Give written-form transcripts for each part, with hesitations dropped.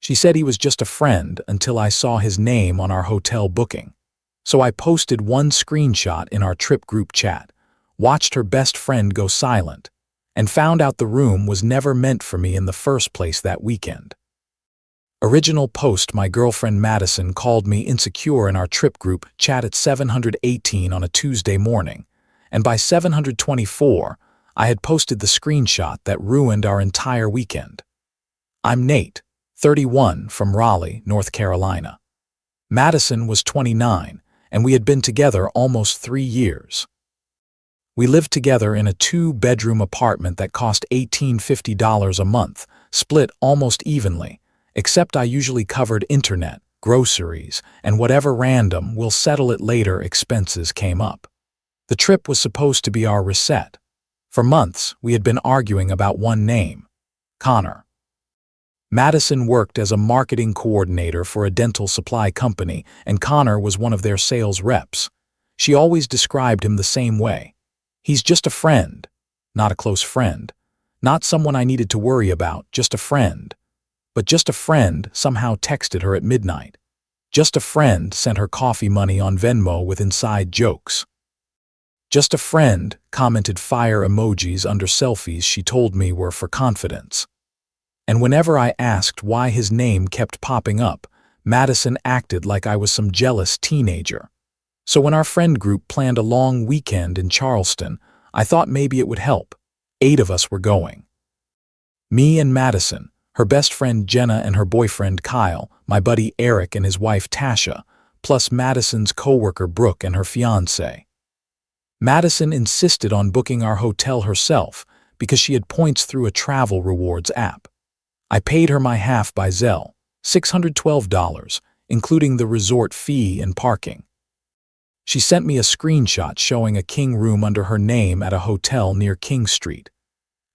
She said he was just a friend until I saw his name on our hotel booking. So I posted one screenshot in our trip group chat, watched her best friend go silent, and found out the room was never meant for me in the first place that weekend. Original post: my girlfriend Madison called me insecure in our trip group chat at 718 on a Tuesday morning, and by 724, I had posted the screenshot that ruined our entire weekend. I'm Nate, 31, from Raleigh, North Carolina. Madison was 29, and we had been together almost 3 years. We lived together in a 2-bedroom apartment that cost $1,850 a month, split almost evenly, except I usually covered internet, groceries, and whatever random we'll-settle-it-later expenses came up. The trip was supposed to be our reset. For months, we had been arguing about one name: Connor. Madison worked as a marketing coordinator for a dental supply company, and Connor was one of their sales reps. She always described him the same way. He's just a friend, not a close friend, not someone I needed to worry about, just a friend. But just a friend somehow texted her at midnight. Just a friend sent her coffee money on Venmo with inside jokes. Just a friend commented fire emojis under selfies she told me were for confidence. And whenever I asked why his name kept popping up, Madison acted like I was some jealous teenager. So when our friend group planned a long weekend in Charleston, I thought maybe it would help. 8 of us were going. Me and Madison, her best friend Jenna and her boyfriend Kyle, my buddy Eric and his wife Tasha, plus Madison's coworker Brooke and her fiance. Madison insisted on booking our hotel herself because she had points through a travel rewards app. I paid her my half by Zelle, $612, including the resort fee and parking. She sent me a screenshot showing a king room under her name at a hotel near King Street.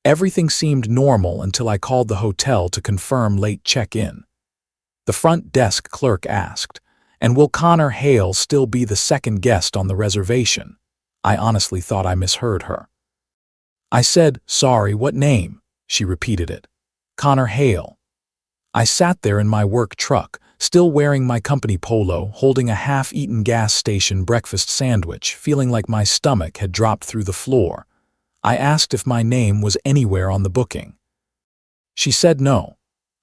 Everything seemed normal until I called the hotel to confirm late check-in. The front desk clerk asked, "And will Connor Hale still be the second guest on the reservation?" I honestly thought I misheard her. I said, "Sorry, what name?" She repeated it. "Connor Hale." I sat there in my work truck, still wearing my company polo, holding a half-eaten gas station breakfast sandwich, feeling like my stomach had dropped through the floor. I asked if my name was anywhere on the booking. She said no.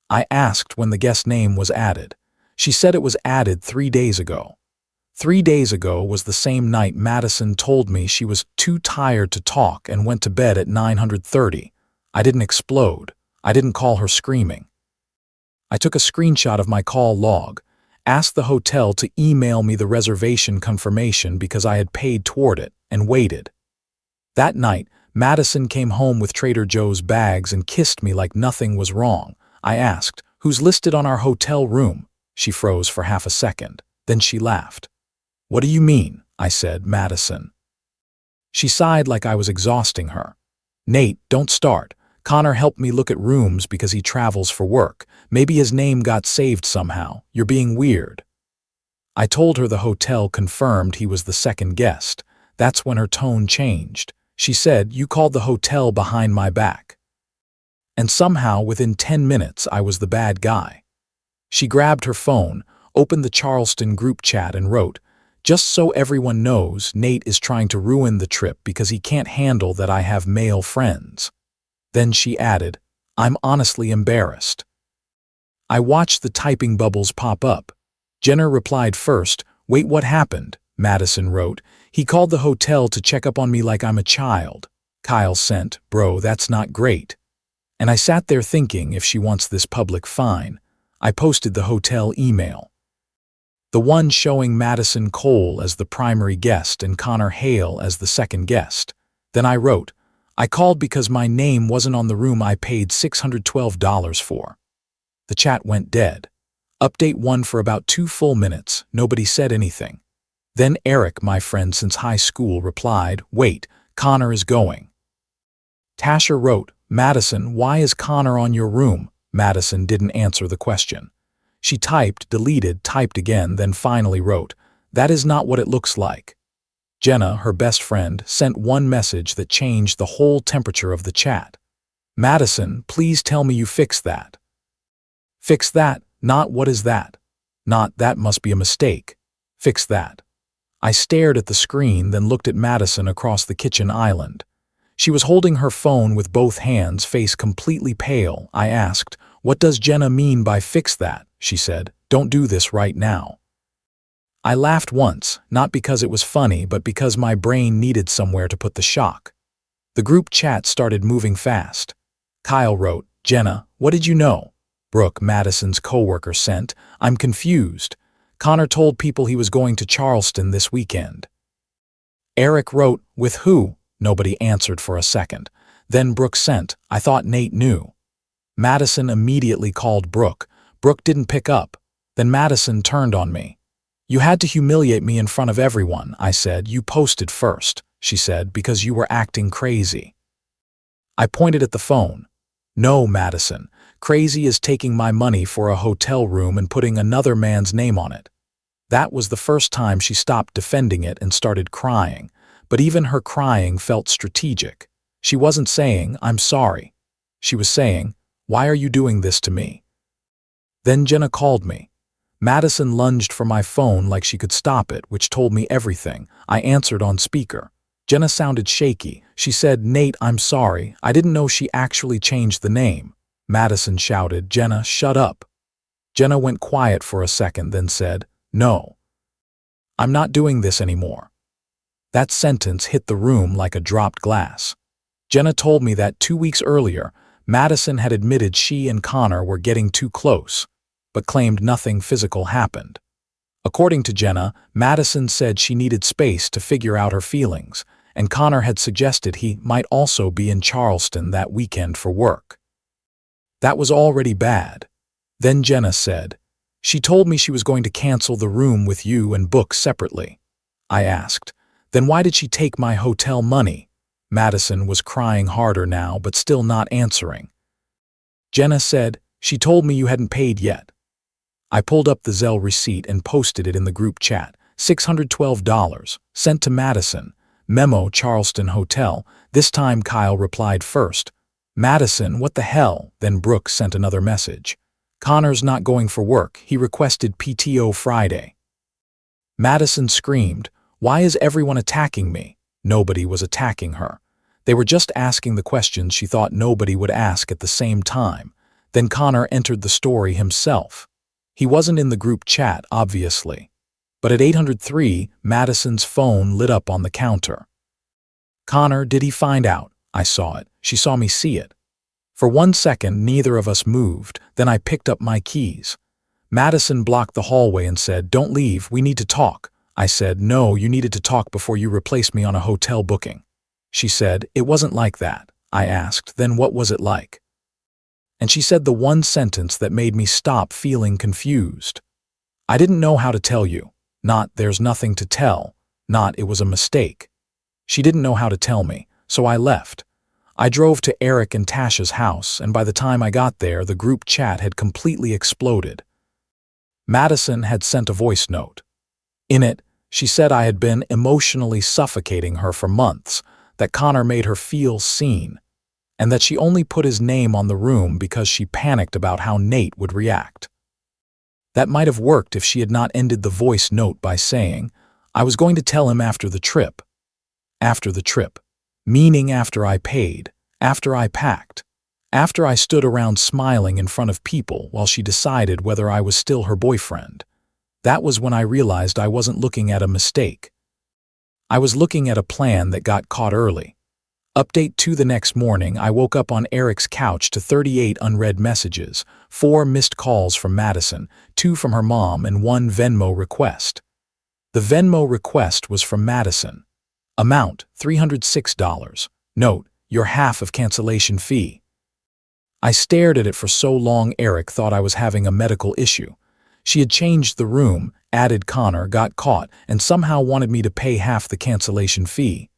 I asked when the guest name was added. She said it was added 3 days ago. 3 days ago was the same night Madison told me she was too tired to talk and went to bed at 9:30. I didn't explode. I didn't call her screaming. I took a screenshot of my call log, asked the hotel to email me the reservation confirmation because I had paid toward it, and waited. That night, Madison came home with Trader Joe's bags and kissed me like nothing was wrong. I asked, "Who's listed on our hotel room?" She froze for half a second. Then she laughed. "What do you mean?" I said, "Madison." She sighed like I was exhausting her. "Nate, don't start. Connor helped me look at rooms because he travels for work. Maybe his name got saved somehow. You're being weird." I told her the hotel confirmed he was the second guest. That's when her tone changed. She said, "You called the hotel behind my back." And somehow, within 10 minutes, I was the bad guy. She grabbed her phone, opened the Charleston group chat and wrote, "Just so everyone knows, Nate is trying to ruin the trip because he can't handle that I have male friends." Then she added, "I'm honestly embarrassed." I watched the typing bubbles pop up. Jenner replied first, "Wait, what happened?" Madison wrote, "He called the hotel to check up on me like I'm a child." Kyle sent, "Bro, that's not great." And I sat there thinking, if she wants this public, fine. I posted the hotel email. The one showing Madison Cole as the primary guest and Connor Hale as the second guest. Then I wrote, "I called because my name wasn't on the room I paid $612 for." The chat went dead. Update 1 for about 2 full minutes. Nobody said anything. Then Eric, my friend since high school, replied, "Wait, Connor is going." Tasha wrote, "Madison, why is Connor on your room?" Madison didn't answer the question. She typed, deleted, typed again, then finally wrote, "That is not what it looks like." Jenna, her best friend, sent one message that changed the whole temperature of the chat. "Madison, please tell me you fixed that." "Fix that?" Not what is that? Not that must be a mistake. Fix that. I stared at the screen, then looked at Madison across the kitchen island. She was holding her phone with both hands, face completely pale. I asked, "What does Jenna mean by fix that?" She said, "Don't do this right now." I laughed once, not because it was funny, but because my brain needed somewhere to put the shock. The group chat started moving fast. Kyle wrote, "Jenna, what did you know?" Brooke, Madison's coworker, sent, "I'm confused. Connor told people he was going to Charleston this weekend." Eric wrote, "With who?" Nobody answered for a second. Then Brooke sent, "I thought Nate knew." Madison immediately called Brooke. Brooke didn't pick up. Then Madison turned on me. "You had to humiliate me in front of everyone," I said. "You posted first," she said, "because you were acting crazy." I pointed at the phone. "No, Madison. Crazy is taking my money for a hotel room and putting another man's name on it." That was the first time she stopped defending it and started crying. But even her crying felt strategic. She wasn't saying, "I'm sorry." She was saying, "Why are you doing this to me?" Then Jenna called me. Madison lunged for my phone like she could stop it, which told me everything. I answered on speaker. Jenna sounded shaky. She said, "Nate, I'm sorry. I didn't know she actually changed the name." Madison shouted, "Jenna, shut up." Jenna went quiet for a second, then said, "No. I'm not doing this anymore." That sentence hit the room like a dropped glass. Jenna told me that 2 weeks earlier, Madison had admitted she and Connor were getting too close, but claimed nothing physical happened. According to Jenna, Madison said she needed space to figure out her feelings, and Connor had suggested he might also be in Charleston that weekend for work. That was already bad. Then Jenna said, "She told me she was going to cancel the room with you and book separately." I asked, "Then why did she take my hotel money?" Madison was crying harder now, but still not answering. Jenna said, "She told me you hadn't paid yet." I pulled up the Zelle receipt and posted it in the group chat. $612, sent to Madison. Memo, Charleston Hotel. This time Kyle replied first. "Madison, what the hell?" Then Brooke sent another message. "Connor's not going for work. He requested PTO Friday." Madison screamed, "Why is everyone attacking me?" Nobody was attacking her. They were just asking the questions she thought nobody would ask at the same time. Then Connor entered the story himself. He wasn't in the group chat, obviously. But at 803, Madison's phone lit up on the counter. "Connor, did he find out?" I saw it. She saw me see it. For 1 second, neither of us moved. Then I picked up my keys. Madison blocked the hallway and said, "Don't leave, we need to talk." I said, "No, you needed to talk before you replaced me on a hotel booking." She said, "It wasn't like that." I asked, "Then what was it like?" And she said the one sentence that made me stop feeling confused. "I didn't know how to tell you. Not, there's nothing to tell. Not, it was a mistake." She didn't know how to tell me, so I left. I drove to Eric and Tasha's house, and by the time I got there, the group chat had completely exploded. Madison had sent a voice note. In it, she said I had been emotionally suffocating her for months, that Connor made her feel seen, and that she only put his name on the room because she panicked about how Nate would react. That might have worked if she had not ended the voice note by saying, "I was going to tell him after the trip." After the trip. Meaning after I paid, after I packed, after I stood around smiling in front of people while she decided whether I was still her boyfriend. That was when I realized I wasn't looking at a mistake. I was looking at a plan that got caught early. Update 2: the next morning, I woke up on Eric's couch to 38 unread messages, 4 missed calls from Madison, 2 from her mom, and 1 Venmo request. The Venmo request was from Madison. Amount, $306. Note, your half of cancellation fee. I stared at it for so long Eric thought I was having a medical issue. She had changed the room, added Connor, got caught, and somehow wanted me to pay half the cancellation fee.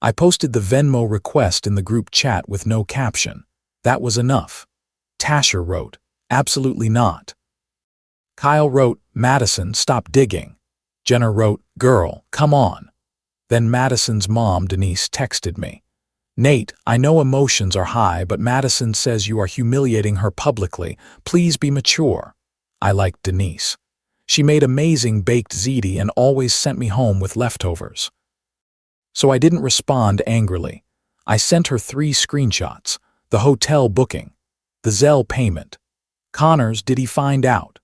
I posted the Venmo request in the group chat with no caption. That was enough. Tasha wrote, "Absolutely not." Kyle wrote, "Madison, stop digging." Jenna wrote, "Girl, come on." Then Madison's mom, Denise, texted me. "Nate, I know emotions are high, but Madison says you are humiliating her publicly. Please be mature." I liked Denise. She made amazing baked ziti and always sent me home with leftovers. So I didn't respond angrily. I sent her 3 screenshots: the hotel booking, the Zelle payment. Connor's "Did he find out?"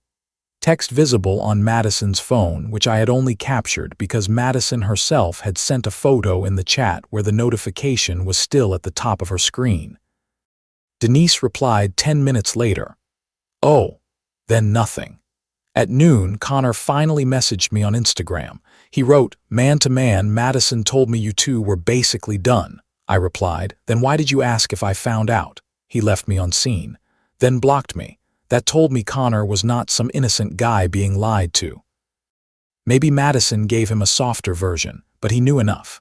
text visible on Madison's phone, which I had only captured because Madison herself had sent a photo in the chat where the notification was still at the top of her screen. Denise replied 10 minutes later. Oh, then nothing. At noon, Connor finally messaged me on Instagram. He wrote, "Man to man, Madison told me you two were basically done." I replied, "Then why did you ask if I found out?" He left me on scene, then blocked me. That told me Connor was not some innocent guy being lied to. Maybe Madison gave him a softer version, but he knew enough.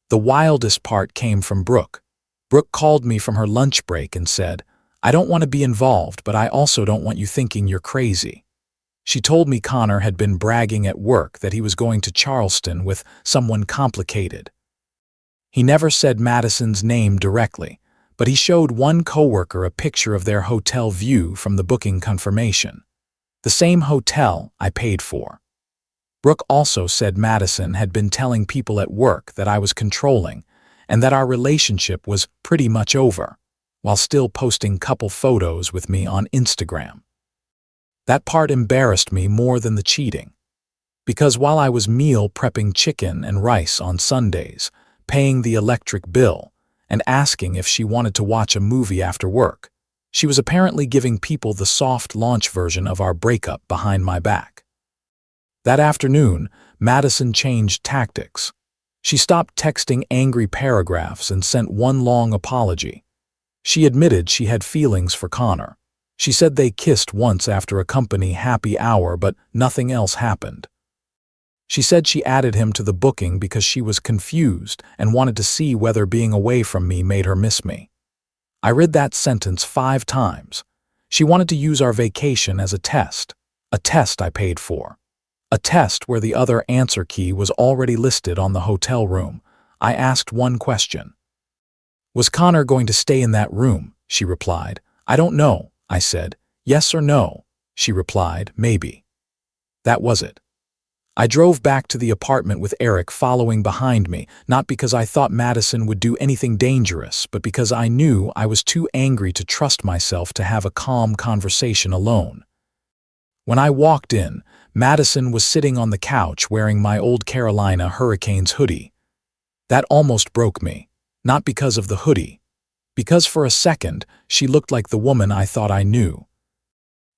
The wildest part came from Brooke. Brooke called me from her lunch break and said, "I don't want to be involved, but I also don't want you thinking you're crazy." She told me Connor had been bragging at work that he was going to Charleston with someone complicated. He never said Madison's name directly, but he showed one coworker a picture of their hotel view from the booking confirmation. The same hotel I paid for. Brooke also said Madison had been telling people at work that I was controlling and that our relationship was pretty much over, while still posting couple photos with me on Instagram. That part embarrassed me more than the cheating. Because while I was meal prepping chicken and rice on Sundays, paying the electric bill, and asking if she wanted to watch a movie after work, she was apparently giving people the soft launch version of our breakup behind my back. That afternoon, Madison changed tactics. She stopped texting angry paragraphs and sent one long apology. She admitted she had feelings for Connor. She said they kissed once after a company happy hour, but nothing else happened. She said she added him to the booking because she was confused and wanted to see whether being away from me made her miss me. I read that sentence 5 times. She wanted to use our vacation as a test I paid for. A test where the other answer key was already listed on the hotel room. I asked one question. "Was Connor going to stay in that room?" She replied. "I don't know," I said. "Yes or no?" She replied, "Maybe." That was it. I drove back to the apartment with Eric following behind me, not because I thought Madison would do anything dangerous, but because I knew I was too angry to trust myself to have a calm conversation alone. When I walked in, Madison was sitting on the couch wearing my old Carolina Hurricanes hoodie. That almost broke me, not because of the hoodie, because for a second she looked like the woman I thought I knew.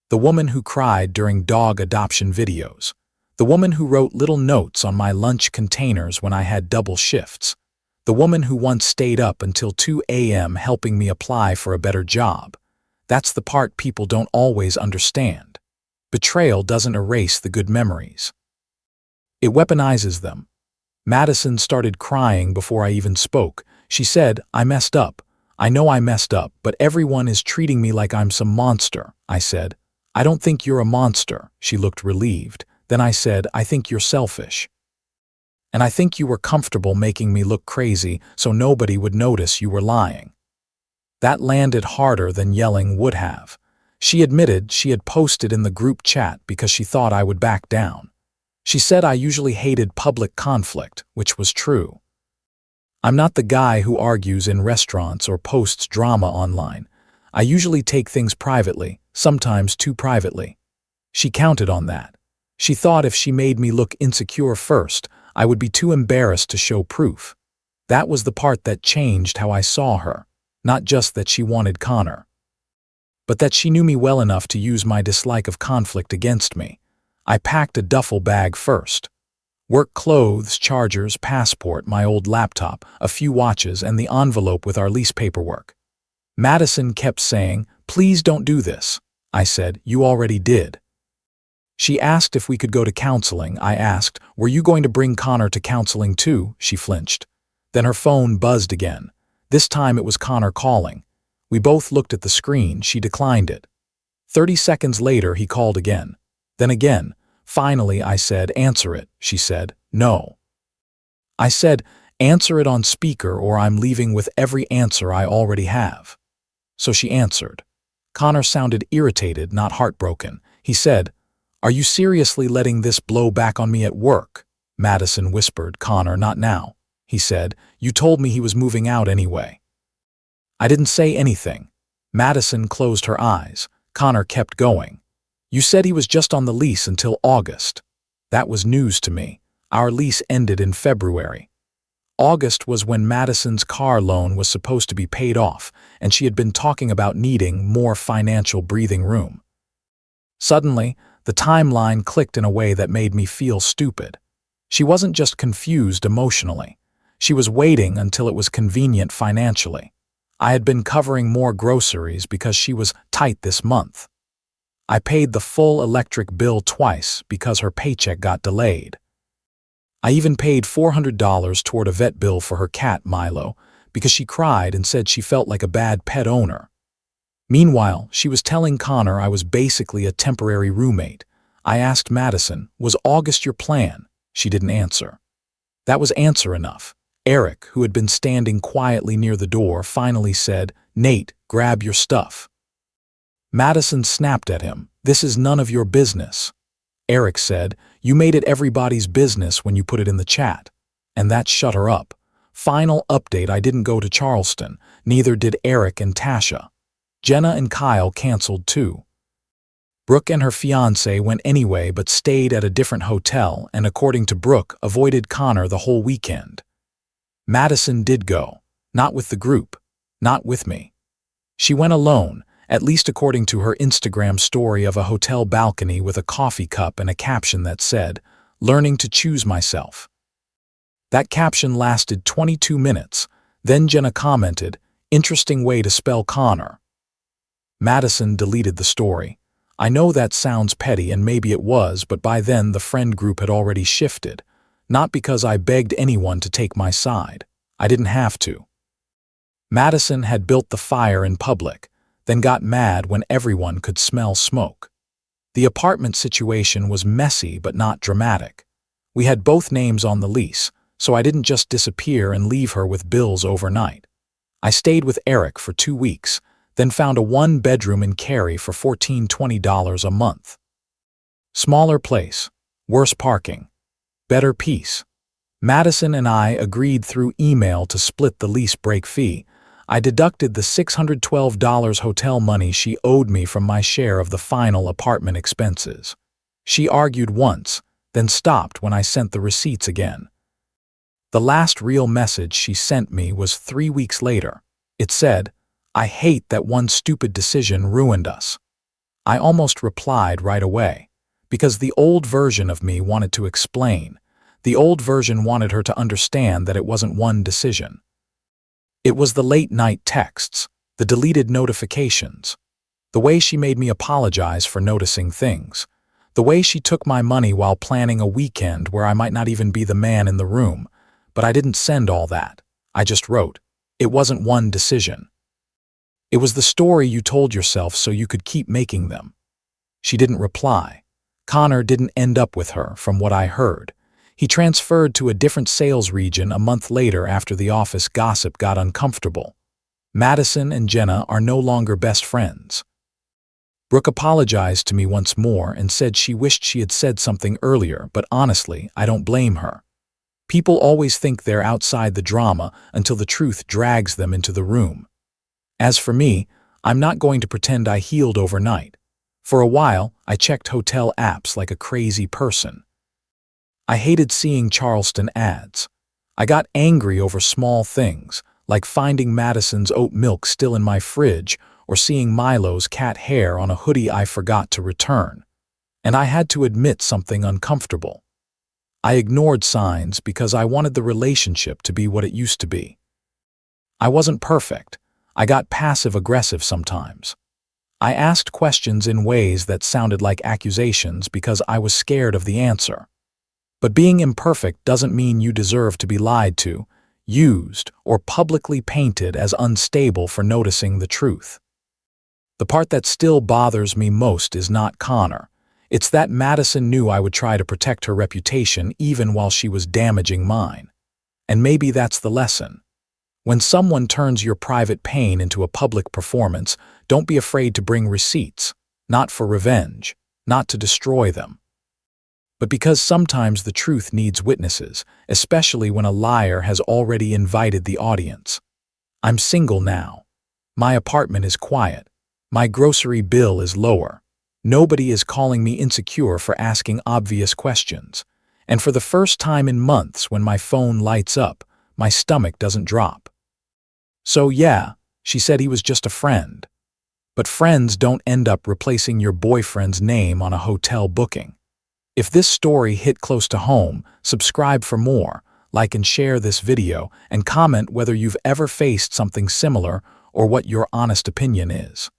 The woman who cried during dog adoption videos. The woman who wrote little notes on my lunch containers when I had double shifts. The woman who once stayed up until 2 a.m. helping me apply for a better job. That's the part people don't always understand. Betrayal doesn't erase the good memories. It weaponizes them. Madison started crying before I even spoke. She said, "I messed up. I know I messed up, but everyone is treating me like I'm some monster." I said, "I don't think you're a monster." She looked relieved. Then I said, "I think you're selfish. And I think you were comfortable making me look crazy so nobody would notice you were lying." That landed harder than yelling would have. She admitted she had posted in the group chat because she thought I would back down. She said I usually hated public conflict, which was true. I'm not the guy who argues in restaurants or posts drama online. I usually take things privately, sometimes too privately. She counted on that. She thought if she made me look insecure first, I would be too embarrassed to show proof. That was the part that changed how I saw her, not just that she wanted Connor, but that she knew me well enough to use my dislike of conflict against me. I packed a duffel bag first. Work clothes, chargers, passport, my old laptop, a few watches, and the envelope with our lease paperwork. Madison kept saying, "Please don't do this." I said, "You already did." She asked if we could go to counseling. I asked, "Were you going to bring Connor to counseling too?" She flinched. Then her phone buzzed again. This time it was Connor calling. We both looked at the screen. She declined it. 30 seconds later, he called again. Then again. Finally, I said, "Answer it." She said, "No." I said, "Answer it on speaker or I'm leaving with every answer I already have." So she answered. Connor sounded irritated, not heartbroken. He said, Are you seriously letting this blow back on me at work? Madison whispered. Connor, not now. He said, you told me he was moving out anyway. I didn't say anything. Madison closed her eyes. Connor kept going. You said he was just on the lease until August. That was news to me. Our lease ended in February. August was when Madison's car loan was supposed to be paid off, and she had been talking about needing more financial breathing room. Suddenly, the timeline clicked in a way that made me feel stupid. She wasn't just confused emotionally. She was waiting until it was convenient financially. I had been covering more groceries because she was tight this month. I paid the full electric bill twice because her paycheck got delayed. I even paid $400 toward a vet bill for her cat, Milo, because she cried and said she felt like a bad pet owner. Meanwhile, she was telling Connor I was basically a temporary roommate. I asked Madison, was August your plan? She didn't answer. That was answer enough. Eric, who had been standing quietly near the door, finally said, Nate, grab your stuff. Madison snapped at him. This is none of your business. Eric said, you made it everybody's business when you put it in the chat. And that shut her up. Final update, I didn't go to Charleston. Neither did Eric and Tasha. Jenna and Kyle canceled too. Brooke and her fiance went anyway but stayed at a different hotel and, according to Brooke, avoided Connor the whole weekend. Madison did go. Not with the group. Not with me. She went alone, at least according to her Instagram story of a hotel balcony with a coffee cup and a caption that said, learning to choose myself. That caption lasted 22 minutes. Then Jenna commented, interesting way to spell Connor. Madison deleted the story. I know that sounds petty and maybe it was, but by then the friend group had already shifted. Not because I begged anyone to take my side. I didn't have to. Madison had built the fire in public, then got mad when everyone could smell smoke. The apartment situation was messy but not dramatic. We had both names on the lease, so I didn't just disappear and leave her with bills overnight. I stayed with Eric for 2 weeks, then found a 1-bedroom in Cary for $14-20 a month. Smaller place, worse parking, better peace. Madison and I agreed through email to split the lease break fee. I deducted the $612 hotel money she owed me from my share of the final apartment expenses. She argued once, then stopped when I sent the receipts again. The last real message she sent me was 3 weeks later. It said, I hate that one stupid decision ruined us. I almost replied right away, because the old version of me wanted to explain. The old version wanted her to understand that it wasn't one decision. It was the late-night texts, the deleted notifications, the way she made me apologize for noticing things, the way she took my money while planning a weekend where I might not even be the man in the room. But I didn't send all that. I just wrote, it wasn't one decision. It was the story you told yourself so you could keep making them. She didn't reply. Connor didn't end up with her, from what I heard. He transferred to a different sales region a month later after the office gossip got uncomfortable. Madison and Jenna are no longer best friends. Brooke apologized to me once more and said she wished she had said something earlier, but honestly, I don't blame her. People always think they're outside the drama until the truth drags them into the room. As for me, I'm not going to pretend I healed overnight. For a while, I checked hotel apps like a crazy person. I hated seeing Charleston ads. I got angry over small things, like finding Madison's oat milk still in my fridge or seeing Milo's cat hair on a hoodie I forgot to return. And I had to admit something uncomfortable. I ignored signs because I wanted the relationship to be what it used to be. I wasn't perfect. I got passive-aggressive sometimes. I asked questions in ways that sounded like accusations because I was scared of the answer. But being imperfect doesn't mean you deserve to be lied to, used, or publicly painted as unstable for noticing the truth. The part that still bothers me most is not Connor. It's that Madison knew I would try to protect her reputation even while she was damaging mine. And maybe that's the lesson. When someone turns your private pain into a public performance, don't be afraid to bring receipts, not for revenge, not to destroy them, but because sometimes the truth needs witnesses, especially when a liar has already invited the audience. I'm single now. My apartment is quiet. My grocery bill is lower. Nobody is calling me insecure for asking obvious questions. And for the first time in months, when my phone lights up, my stomach doesn't drop. So yeah, she said he was just a friend. But friends don't end up replacing your boyfriend's name on a hotel booking. If this story hit close to home, subscribe for more, like and share this video, and comment whether you've ever faced something similar or what your honest opinion is.